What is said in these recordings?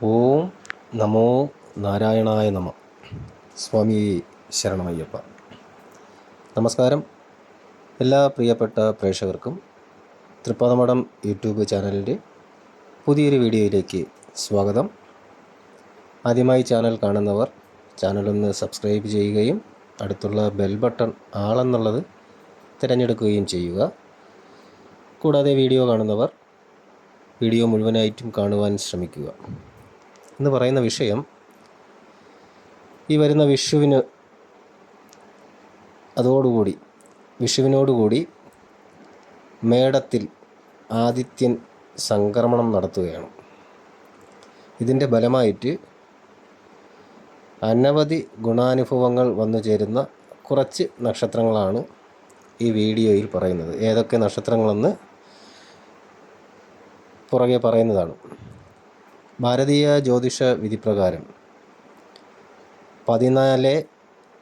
ഓം നമോ നാരായണായ നമ. സ്വാമി ശരണമയ്യപ്പ. നമസ്കാരം. എല്ലാ പ്രിയപ്പെട്ട പ്രേക്ഷകർക്കും തൃപ്പാദമഠം യൂട്യൂബ് ചാനലിൻ്റെ പുതിയൊരു വീഡിയോയിലേക്ക് സ്വാഗതം. ആദ്യമായി ചാനൽ കാണുന്നവർ ചാനലൊന്ന് സബ്സ്ക്രൈബ് ചെയ്യുകയും അടുത്തുള്ള ബെൽ ബട്ടൺ ആളെന്നുള്ളത് തിരഞ്ഞെടുക്കുകയും ചെയ്യുക. കൂടാതെ വീഡിയോ കാണുന്നവർ വീഡിയോ മുഴുവനായിട്ടും കാണുവാൻ ശ്രമിക്കുക. എന്ന് പറയുന്ന വിഷയം, ഈ വരുന്ന വിഷുവിനോടുകൂടി മേടത്തിൽ ആദിത്യൻ സംക്രമണം നടത്തുകയാണ്. ഇതിൻ്റെ ഫലമായിട്ട് അനവധി ഗുണാനുഭവങ്ങൾ വന്നു ചേരുന്ന കുറച്ച് നക്ഷത്രങ്ങളാണ് ഈ വീഡിയോയിൽ പറയുന്നത്. ഏതൊക്കെ നക്ഷത്രങ്ങളെന്ന് പുറകെ പറയുന്നതാണ്. ഭാരതീയ ജ്യോതിഷ വിധിപ്രകാരം 14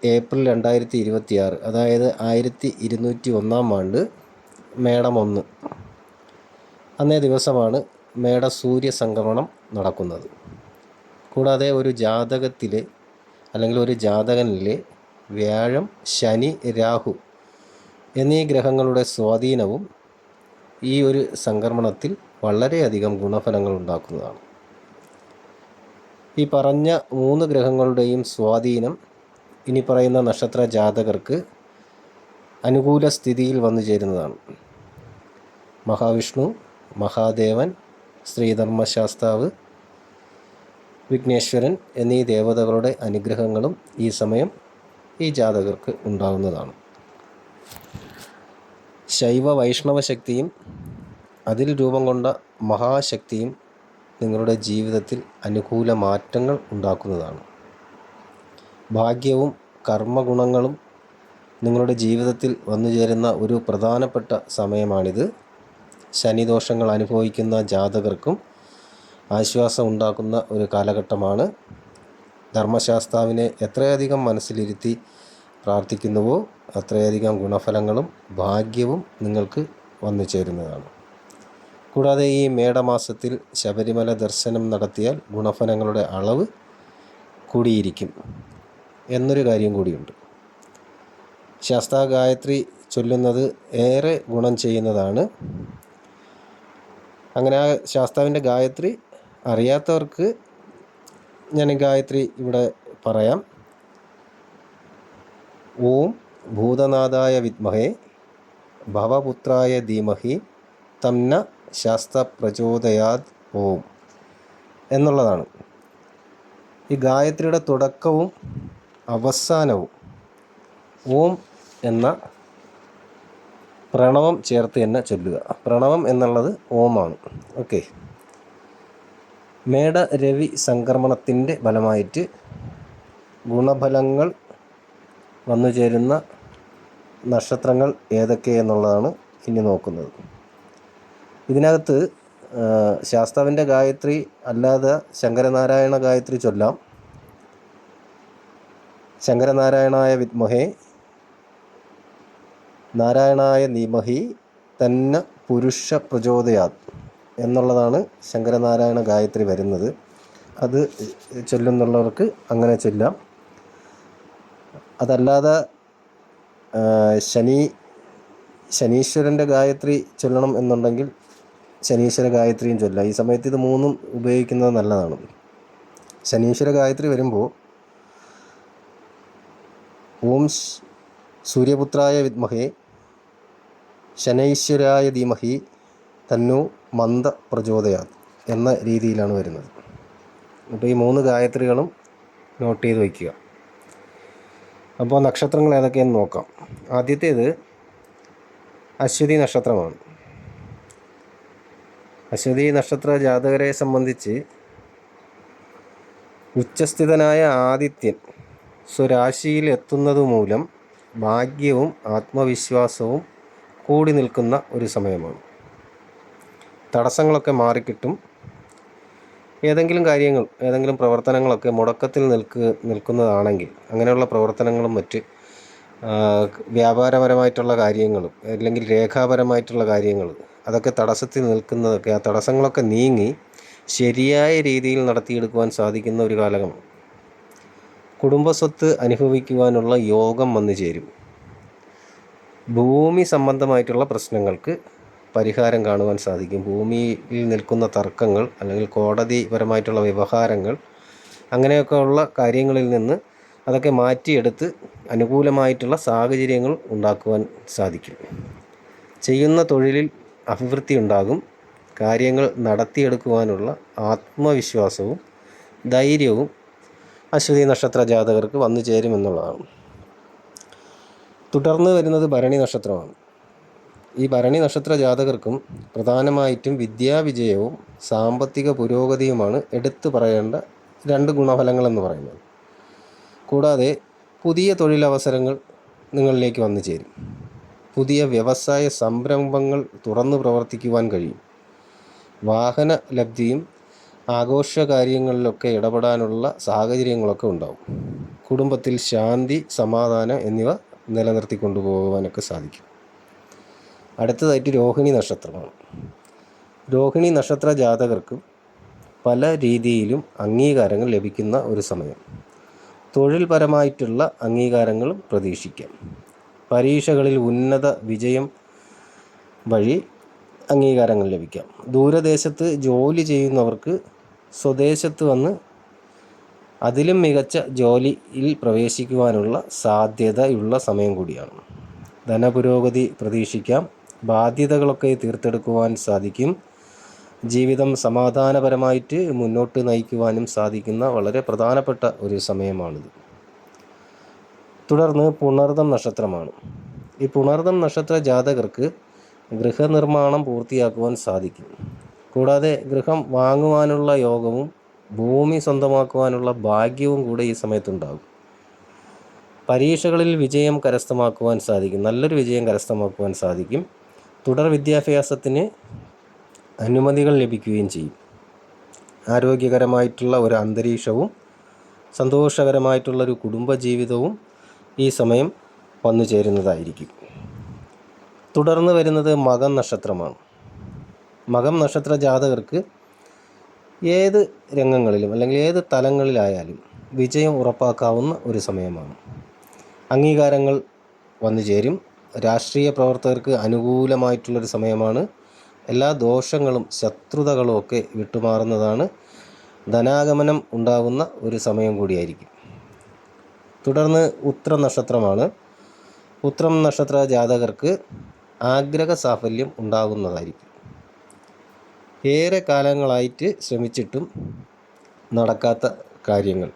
ഏപ്രിൽ 2026, അതായത് 1201 ആണ്ട് മേടം 1 അന്നേ ദിവസമാണ് മേടസൂര്യ സംക്രമണം നടക്കുന്നത്. കൂടാതെ ഒരു ജാതകത്തിലെ അല്ലെങ്കിൽ ഒരു ജാതകനിലെ വ്യാഴം, ശനി, രാഹു എന്നീ ഗ്രഹങ്ങളുടെ സ്വാധീനവും ഈ ഒരു സംക്രമണത്തിൽ വളരെയധികം ഗുണഫലങ്ങൾ ഉണ്ടാക്കുന്നതാണ്. ഈ പറഞ്ഞ 3 ഗ്രഹങ്ങളുടെയും സ്വാധീനം ഇനി പറയുന്ന നക്ഷത്ര ജാതകർക്ക് അനുകൂല സ്ഥിതിയിൽ വന്നു ചേരുന്നതാണ്. മഹാവിഷ്ണു, മഹാദേവൻ, ശ്രീധർമ്മശാസ്താവ്, വിഘ്നേശ്വരൻ എന്നീ ദേവതകളുടെ അനുഗ്രഹങ്ങളും ഈ സമയം ഈ ജാതകർക്ക് ഉണ്ടാകുന്നതാണ്. ശൈവ വൈഷ്ണവ ശക്തിയും അതിൽ രൂപം കൊണ്ട മഹാശക്തിയും നിങ്ങളുടെ ജീവിതത്തിൽ അനുകൂല മാറ്റങ്ങൾ ഉണ്ടാക്കുന്നതാണ്. ഭാഗ്യവും കർമ്മഗുണങ്ങളും നിങ്ങളുടെ ജീവിതത്തിൽ വന്നു ചേരുന്ന ഒരു പ്രധാനപ്പെട്ട സമയമാണിത്. ശനിദോഷങ്ങൾ അനുഭവിക്കുന്ന ജാതകർക്കും ആശ്വാസം ഉണ്ടാക്കുന്ന ഒരു കാലഘട്ടമാണ്. ധർമ്മശാസ്താവിനെ എത്രയധികം മനസ്സിലിരുത്തി പ്രാർത്ഥിക്കുന്നുവോ അത്രയധികം ഗുണഫലങ്ങളും ഭാഗ്യവും നിങ്ങൾക്ക് വന്നു ചേരുന്നതാണ്. കൂടാതെ ഈ മേടമാസത്തിൽ ശബരിമല ദർശനം നടത്തിയാൽ ഗുണഫലങ്ങളുടെ അളവ് കൂടിയിരിക്കും എന്നൊരു കാര്യം കൂടിയുണ്ട്. ശാസ്താ ഗായത്രി ചൊല്ലുന്നത് ഏറെ ഗുണം ചെയ്യുന്നതാണ്. അങ്ങനെ ആ ശാസ്താവിൻ്റെ ഗായത്രി അറിയാത്തവർക്ക് ഞാൻ ഗായത്രി ഇവിടെ പറയാം. ഓം ഭൂതനാഥായ വിദ്മഹേ ഭവപുത്രായ ധീമഹി തന്ന ശാസ്ത്ര പ്രചോദയാത് ഓം എന്നുള്ളതാണ്. ഈ ഗായത്രിയുടെ തുടക്കവും അവസാനവും ഓം എന്ന പ്രണവം ചേർത്ത് തന്നെ ചൊല്ലുക. പ്രണവം എന്നുള്ളത് ഓമാണ്. ഓക്കെ. മേട രവി സംക്രമണത്തിൻ്റെ ഫലമായിട്ട് ഗുണഫലങ്ങൾ വന്നു ചേരുന്ന നക്ഷത്രങ്ങൾ ഏതൊക്കെ എന്നുള്ളതാണ് ഇനി നോക്കുന്നത്. ഇതിനകത്ത് ശാസ്താവിൻ്റെ ഗായത്രി അല്ലാതെ ശങ്കരനാരായണ ഗായത്രി ചൊല്ലാം. ശങ്കരനാരായണായ വിദ്മഹേ നാരായണായ ധീമഹി തന്ന പുരുഷ പ്രചോദയാത് എന്നുള്ളതാണ് ശങ്കരനാരായണ ഗായത്രി വരുന്നത്. അത് ചൊല്ലുന്നുള്ളവർക്ക് അങ്ങനെ ചൊല്ലാം. അതല്ലാതെ ശനീശ്വരൻ്റെ ഗായത്രി ചൊല്ലണം എന്നുണ്ടെങ്കിൽ ശനീശ്വര ഗായത്രിയും ചൊല്ലാം. ഈ സമയത്ത് ഇത് 3 ഉപയോഗിക്കുന്നത് നല്ലതാണ്. ശനീശ്വര ഗായത്രി വരുമ്പോൾ ഓം സൂര്യപുത്രായ വിദ്മഹേ ശനൈശ്വരായ ധീമഹി തന്നോ മന്ദ പ്രചോദയാത് എന്ന രീതിയിലാണ് വരുന്നത്. അപ്പോൾ ഈ 3 ഗായത്രികളും നോട്ട് ചെയ്ത് വയ്ക്കുക. അപ്പോൾ നക്ഷത്രങ്ങൾ ഏതൊക്കെയെന്ന് നോക്കാം. ആദ്യത്തേത് അശ്വതി നക്ഷത്രമാണ്. അശ്വതി നക്ഷത്ര ജാതകരെ സംബന്ധിച്ച് ഉച്ചസ്ഥിതനായ ആദിത്യൻ സ്വരാശിയിൽ എത്തുന്നത് മൂലം ഭാഗ്യവും ആത്മവിശ്വാസവും കൂടി നിൽക്കുന്ന ഒരു സമയമാണ്. തടസ്സങ്ങളൊക്കെ മാറിക്കിട്ടും. ഏതെങ്കിലും പ്രവർത്തനങ്ങളൊക്കെ മുടക്കത്തിൽ നിൽക്കുന്നതാണെങ്കിൽ അങ്ങനെയുള്ള പ്രവർത്തനങ്ങളും മറ്റ് വ്യാപാരപരമായിട്ടുള്ള കാര്യങ്ങളും അല്ലെങ്കിൽ രേഖാപരമായിട്ടുള്ള കാര്യങ്ങൾ അതൊക്കെ തടസ്സത്തിൽ നിൽക്കുന്നതൊക്കെ ആ തടസ്സങ്ങളൊക്കെ നീങ്ങി ശരിയായ രീതിയിൽ നടത്തിയെടുക്കുവാൻ സാധിക്കുന്ന ഒരു കാലമാണ്. കുടുംബസ്വത്ത് അനുഭവിക്കുവാനുള്ള യോഗം വന്നു ചേരും. ഭൂമി സംബന്ധമായിട്ടുള്ള പ്രശ്നങ്ങൾക്ക് പരിഹാരം കാണുവാൻ സാധിക്കും. ഭൂമിയിൽ നിൽക്കുന്ന തർക്കങ്ങൾ അല്ലെങ്കിൽ കോടതിപരമായിട്ടുള്ള വ്യവഹാരങ്ങൾ അങ്ങനെയൊക്കെയുള്ള കാര്യങ്ങളിൽ നിന്ന് അതൊക്കെ മാറ്റിയെടുത്ത് അനുകൂലമായിട്ടുള്ള സാഹചര്യങ്ങൾ ഉണ്ടാക്കുവാൻ സാധിക്കും. ചെയ്യുന്ന തൊഴിലിൽ അഭിവൃദ്ധി ഉണ്ടാകും. കാര്യങ്ങൾ നടത്തിയെടുക്കുവാനുള്ള ആത്മവിശ്വാസവും ധൈര്യവും അശ്വതി നക്ഷത്ര ജാതകർക്ക് വന്നു ചേരുമെന്നുള്ളതാണ്. തുടർന്ന് വരുന്നത് ഭരണി നക്ഷത്രമാണ്. ഈ ഭരണി നക്ഷത്ര ജാതകർക്കും പ്രധാനമായിട്ടും വിദ്യാവിജയവും സാമ്പത്തിക പുരോഗതിയുമാണ് എടുത്തു പറയേണ്ട 2 ഗുണഫലങ്ങളെന്ന് പറയുന്നത്. കൂടാതെ പുതിയ തൊഴിലവസരങ്ങൾ നിങ്ങളിലേക്ക് വന്നു ചേരും. പുതിയ വ്യവസായ സംരംഭങ്ങൾ തുറന്നു പ്രവർത്തിക്കുവാൻ കഴിയും. വാഹന ലബ്ധിയും ആഘോഷ കാര്യങ്ങളിലൊക്കെ ഇടപെടാനുള്ള സാഹചര്യങ്ങളൊക്കെ ഉണ്ടാവും. കുടുംബത്തിൽ ശാന്തി, സമാധാനം എന്നിവ നിലനിർത്തി കൊണ്ടുപോകുവാനൊക്കെ സാധിക്കും. അടുത്തതായിട്ട് രോഹിണി നക്ഷത്രമാണ്. രോഹിണി നക്ഷത്ര ജാതകർക്ക് പല രീതിയിലും അംഗീകാരങ്ങൾ ലഭിക്കുന്ന ഒരു സമയം. തൊഴിൽപരമായിട്ടുള്ള അംഗീകാരങ്ങളും പ്രതീക്ഷിക്കാം. പരീക്ഷകളിൽ ഉന്നത വിജയം വഴി അംഗീകാരങ്ങൾ ലഭിക്കാം. ദൂരദേശത്ത് ജോലി ചെയ്യുന്നവർക്ക് സ്വദേശത്ത് വന്ന് അതിലും മികച്ച ജോലിയിൽ പ്രവേശിക്കുവാനുള്ള സാധ്യതയുള്ള സമയം കൂടിയാണ്. ധനപുരോഗതി പ്രതീക്ഷിക്കാം. ബാധ്യതകളൊക്കെ തീർത്തെടുക്കുവാൻ സാധിക്കും. ജീവിതം സമാധാനപരമായിട്ട് മുന്നോട്ട് നയിക്കുവാനും സാധിക്കുന്ന വളരെ പ്രധാനപ്പെട്ട ഒരു സമയമാണിത്. തുടർന്ന് പുണർദം നക്ഷത്രമാണ്. ഈ പുണർദം നക്ഷത്ര ജാതകർക്ക് ഗൃഹനിർമ്മാണം പൂർത്തിയാക്കുവാൻ സാധിക്കും. കൂടാതെ ഗൃഹം വാങ്ങുവാനുള്ള യോഗവും ഭൂമി സ്വന്തമാക്കുവാനുള്ള ഭാഗ്യവും കൂടെ ഈ സമയത്തുണ്ടാകും. പരീക്ഷകളിൽ വിജയം കരസ്ഥമാക്കുവാൻ സാധിക്കും. നല്ലൊരു വിജയം കരസ്ഥമാക്കുവാൻ സാധിക്കും. തുടർ വിദ്യാഭ്യാസത്തിന് അനുമതികൾ ലഭിക്കുകയും ചെയ്യും. ആരോഗ്യകരമായിട്ടുള്ള ഒരു അന്തരീക്ഷവും സന്തോഷകരമായിട്ടുള്ളൊരു കുടുംബജീവിതവും ഈ സമയം വന്നു ചേരുന്നതായിരിക്കും. തുടർന്ന് വരുന്നത് മകം നക്ഷത്രമാണ്. മകം നക്ഷത്ര ജാതകർക്ക് ഏത് രംഗങ്ങളിലും അല്ലെങ്കിൽ ഏത് തലങ്ങളിലായാലും വിജയം ഉറപ്പാക്കാവുന്ന ഒരു സമയമാണ്. അംഗീകാരങ്ങൾ വന്നു ചേരും. രാഷ്ട്രീയ പ്രവർത്തകർക്ക് അനുകൂലമായിട്ടുള്ളൊരു സമയമാണ്. എല്ലാ ദോഷങ്ങളും ശത്രുതകളും ഒക്കെ വിട്ടുമാറുന്നതാണ്. ധനാഗമനം ഉണ്ടാകുന്ന ഒരു സമയം കൂടിയായിരിക്കും. തുടർന്ന് ഉത്രം നക്ഷത്രമാണ്. ഉത്രം നക്ഷത്ര ജാതകർക്ക് ആഗ്രഹ സാഫല്യം ഉണ്ടാകുന്നതായിരിക്കും. ഏറെ കാലങ്ങളായിട്ട് ശ്രമിച്ചിട്ടും നടക്കാത്ത കാര്യങ്ങൾ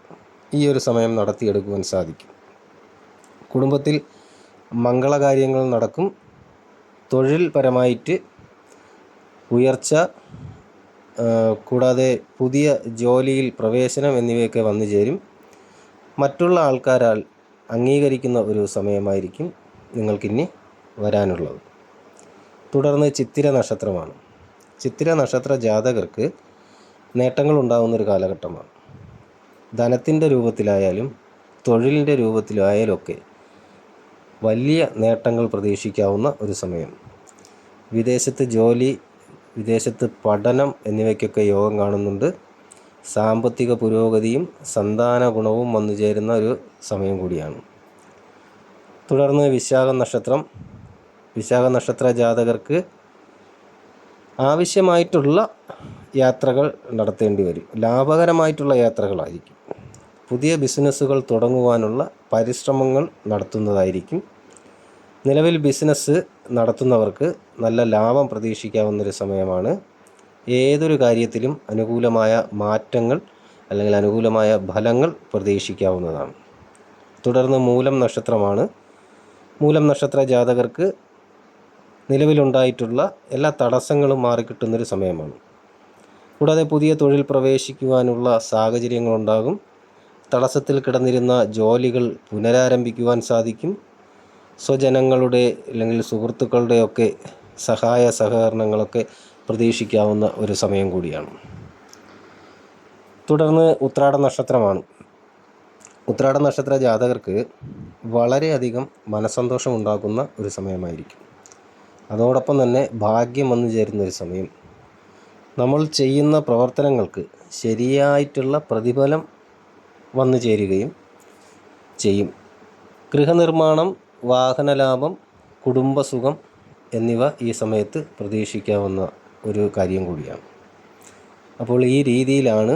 ഈ ഒരു സമയം നടത്തിയെടുക്കുവാൻ സാധിക്കും. കുടുംബത്തിൽ മംഗളകാര്യങ്ങൾ നടക്കും. തൊഴിൽ പരമായിട്ട് ഉയർച്ച, കൂടാതെ പുതിയ ജോലിയിൽ പ്രവേശനം എന്നിവയൊക്കെ വന്നു ചേരും. മറ്റുള്ള ആൾക്കാരാൽ അംഗീകരിക്കുന്ന ഒരു സമയമായിരിക്കും നിങ്ങൾക്കിനി വരാനുള്ളത്. തുടർന്ന് ചിത്തിര നക്ഷത്രമാണ്. ചിത്തിര നക്ഷത്ര ജാതകർക്ക് നേട്ടങ്ങൾ ഉണ്ടാകുന്നൊരു കാലഘട്ടമാണ്. ധനത്തിൻ്റെ രൂപത്തിലായാലും തൊഴിലിൻ്റെ രൂപത്തിലായാലും ഒക്കെ വലിയ നേട്ടങ്ങൾ പ്രതീക്ഷിക്കാവുന്ന ഒരു സമയം. വിദേശത്ത് ജോലി, വിദേശത്ത് പഠനം എന്നിവയ്ക്കൊക്കെ യോഗം കാണുന്നുണ്ട്. സാമ്പത്തിക പുരോഗതിയും സന്താന ഗുണവും വന്നു ചേരുന്ന ഒരു സമയം കൂടിയാണ്. തുടർന്ന് വിശാഖ നക്ഷത്രം. വിശാഖ നക്ഷത്ര ജാതകർക്ക് ആവശ്യമായിട്ടുള്ള യാത്രകൾ നടത്തേണ്ടി വരും. ലാഭകരമായിട്ടുള്ള യാത്രകളായിരിക്കും. പുതിയ ബിസിനസ്സുകൾ തുടങ്ങുവാനുള്ള പരിശ്രമങ്ങൾ നടത്തുന്നതായിരിക്കും. നിലവിൽ ബിസിനസ് നടത്തുന്നവർക്ക് നല്ല ലാഭം പ്രതീക്ഷിക്കാവുന്നൊരു സമയമാണ്. ഏതൊരു കാര്യത്തിലും അനുകൂലമായ മാറ്റങ്ങൾ അല്ലെങ്കിൽ അനുകൂലമായ ഫലങ്ങൾ പ്രതീക്ഷിക്കാവുന്നതാണ്. തുടർന്ന് മൂലം നക്ഷത്രമാണ്. മൂലം നക്ഷത്ര ജാതകർക്ക് നിലവിലുണ്ടായിട്ടുള്ള എല്ലാ തടസ്സങ്ങളും മാറിക്കിട്ടുന്നൊരു സമയമാണ്. കൂടാതെ പുതിയ തൊഴിൽ പ്രവേശിക്കുവാനുള്ള സാഹചര്യങ്ങളുണ്ടാകും. തടസ്സത്തിൽ കിടന്നിരുന്ന ജോലികൾ പുനരാരംഭിക്കുവാൻ സാധിക്കും. സ്വജനങ്ങളുടെ അല്ലെങ്കിൽ സുഹൃത്തുക്കളുടെയൊക്കെ സഹായ സഹകരണങ്ങളൊക്കെ പ്രതീക്ഷിക്കാവുന്ന ഒരു സമയം കൂടിയാണ്. തുടർന്ന് ഉത്രാട നക്ഷത്രമാണ്. ഉത്രാട നക്ഷത്ര ജാതകർക്ക് വളരെയധികം മനസ്സന്തോഷം ഉണ്ടാക്കുന്ന ഒരു സമയമായിരിക്കും. അതോടൊപ്പം തന്നെ ഭാഗ്യം വന്നു ചേരുന്നൊരു സമയം. നമ്മൾ ചെയ്യുന്ന പ്രവർത്തനങ്ങൾക്ക് ശരിയായിട്ടുള്ള പ്രതിഫലം വന്നു ചേരുകയും ചെയ്യും. ഗൃഹനിർമ്മാണം, വാഹനലാഭം, കുടുംബസുഖം എന്നിവ ഈ സമയത്ത് പ്രതീക്ഷിക്കാവുന്ന ഒരു കാര്യം കൂടിയാണ്. അപ്പോൾ ഈ രീതിയിലാണ്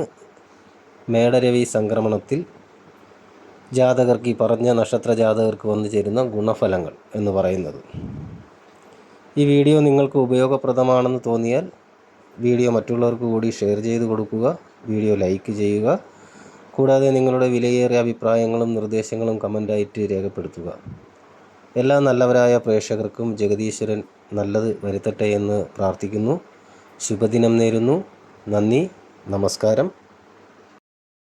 മേടരവി സംക്രമണത്തിൽ ജാതകർക്ക്, ഈ പറഞ്ഞ നക്ഷത്ര ജാതകർക്ക് വന്നു ചേരുന്ന ഗുണഫലങ്ങൾ എന്ന് പറയുന്നത്. ഈ വീഡിയോ നിങ്ങൾക്ക് ഉപയോഗപ്രദമാണെന്ന് തോന്നിയാൽ വീഡിയോ മറ്റുള്ളവർക്ക് കൂടി ഷെയർ ചെയ്ത് കൊടുക്കുക, വീഡിയോ ലൈക്ക് ചെയ്യുക. കൂടാതെ നിങ്ങളുടെ വിലയേറിയ അഭിപ്രായങ്ങളും നിർദ്ദേശങ്ങളും കമൻ്റായിട്ട് രേഖപ്പെടുത്തുക. എല്ലാ നല്ലവരായ പ്രേക്ഷകർക്കും ജഗദീശ്വരൻ നല്ലത് വരുത്തട്ടെ എന്ന് പ്രാർത്ഥിക്കുന്നു. ശുഭദിനം നേരുന്നു. നന്ദി, നമസ്കാരം.